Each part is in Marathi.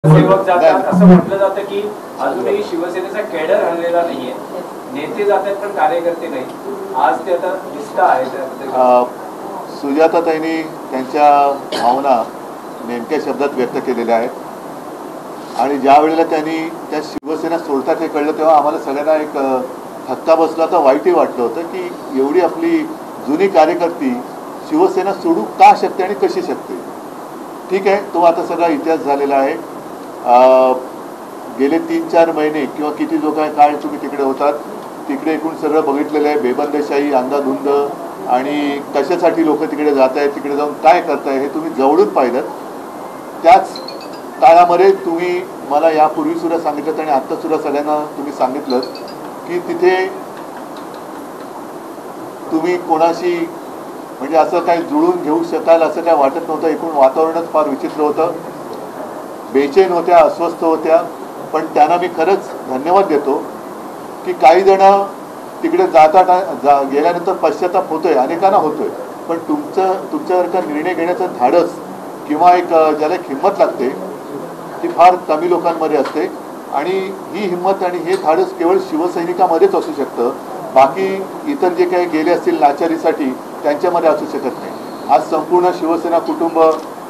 सेवक जातात असं म्हटलं जातं की अजूनही शिवसेनेचा केडर हललेला नाहीये, नेते जातात पण कार्यकर्ते नाही. आज ते आता दिसत आहे. सुजाताताईंनी त्यांच्या भावना नेमक्या शब्दात व्यक्त केलेल्या आहेत आणि ज्या वेळेला त्यांनी त्या शिवसेना सोडतात हे कळलं तेव्हा आम्हाला सगळ्यांना एक धक्का बसला तर वाईटही वाटलं होतं की एवढी आपली जुनी कार्यकर्ती शिवसेना सोडू का शकते आणि कशी शकते. ठीक आहे, तो आता सगळा इतिहास झालेला आहे. गेले 3-4 महिने किंवा किती जो काय काळ तुम्ही तिकडे होतात तिकडे एकूण सगळं बघितलेलं आहे. बेबंदशाही, अंधाधुंद आणि कशासाठी लोक तिकडे जात आहेत, तिकडे जाऊन काय करताय हे तुम्ही जवळून पाहिलं. त्याच काळामध्ये तुम्ही मला यापूर्वीसुद्धा सांगितलं आणि आत्तासुद्धा सगळ्यांना तुम्ही सांगितलं की तिथे तुम्ही कोणाशी म्हणजे असं काही जुळून घेऊ शकाल असं काय वाटत नव्हतं. एकूण वातावरणच फार विचित्र होतं. बेचैन होत्या, अस्वस्थ होत्या. पण त्यांना मी खरंच धन्यवाद देतो की काही जण तिकडे गेल्यानंतर पश्चाताप होतोय, अनेकांना होतोय. पण तुमच्यासारखा निर्णय घेण्याचं धाडस किंवा एक ज्याला एक हिंमत लागते ती फार कमी लोकांमध्ये असते आणि ही हिंमत आणि हे धाडस केवळ शिवसैनिकामध्येच असू शकतं. बाकी इतर जे काही गेले असतील लाचारीसाठी त्यांच्यामध्ये असू शकत नाही. आज संपूर्ण शिवसेना कुटुंब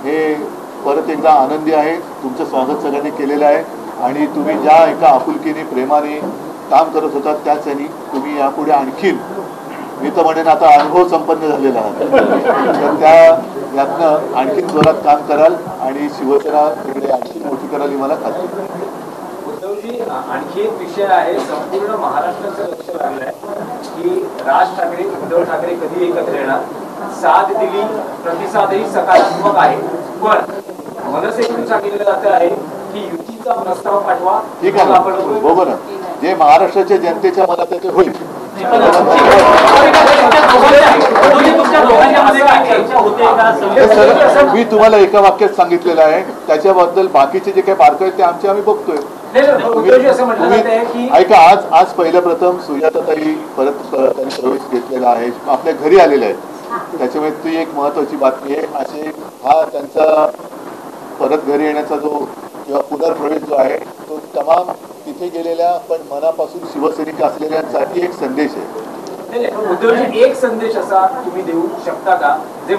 हे परत एकदा आनंदी आहे. तुमचं स्वागत सगळ्यांनी केलेलं आहे आणि तुम्ही ज्या एका आपुलकीने प्रेमाने काम करत होतात त्याच यांनी तुम्ही यापुढे आणखीन मी तर म्हणेन आता अनुभव संपन्न झालेला आहात तर त्या यातनं आणखीन जोरात काम कराल आणि शिवसेना तिकडे आणखी मोठी कराल ही मला खात्री आहे. उद्धवजी, आणखी एक विषय आहे. संपूर्ण महाराष्ट्राचं लक्ष लागलंय की राज ठाकरे उद्धव ठाकरे कधी एकत्र येणार. साथ दिली, प्रतिसादही सकारात्मक आहे. पण मनसेकडून सांगितलं जात आहे की युतीचा प्रस्ताव पाठवा. ठीक आहे, आपण बघू ना जे महाराष्ट्राच्या जनतेच्या मनात ते होईल. मी तुम्हाला एका वाक्यात सांगितलेलं आहे. त्याच्याबद्दल बाकीचे जे काही बारकावे ते आम्ही बघतोय. ऐका, आज पहिल्या प्रथम सुजाताताई परत त्यांनी प्रवेश घेतलेला आहे, आपल्या घरी आलेल्या आहेत. त्याच्यामुळे ती एक महत्वाची बातमी आहे. असे हा त्यांचा परत घरी येण्याचा जो किंवा पुनर्प्रवेश जो आहे तो तमाम तिथे गेलेल्या पण मनापासून शिवसैनिक असलेल्यांसाठी एक संदेश आहे. उद्धवजी, एक संदेश असा तुम्ही देऊ शकता का जे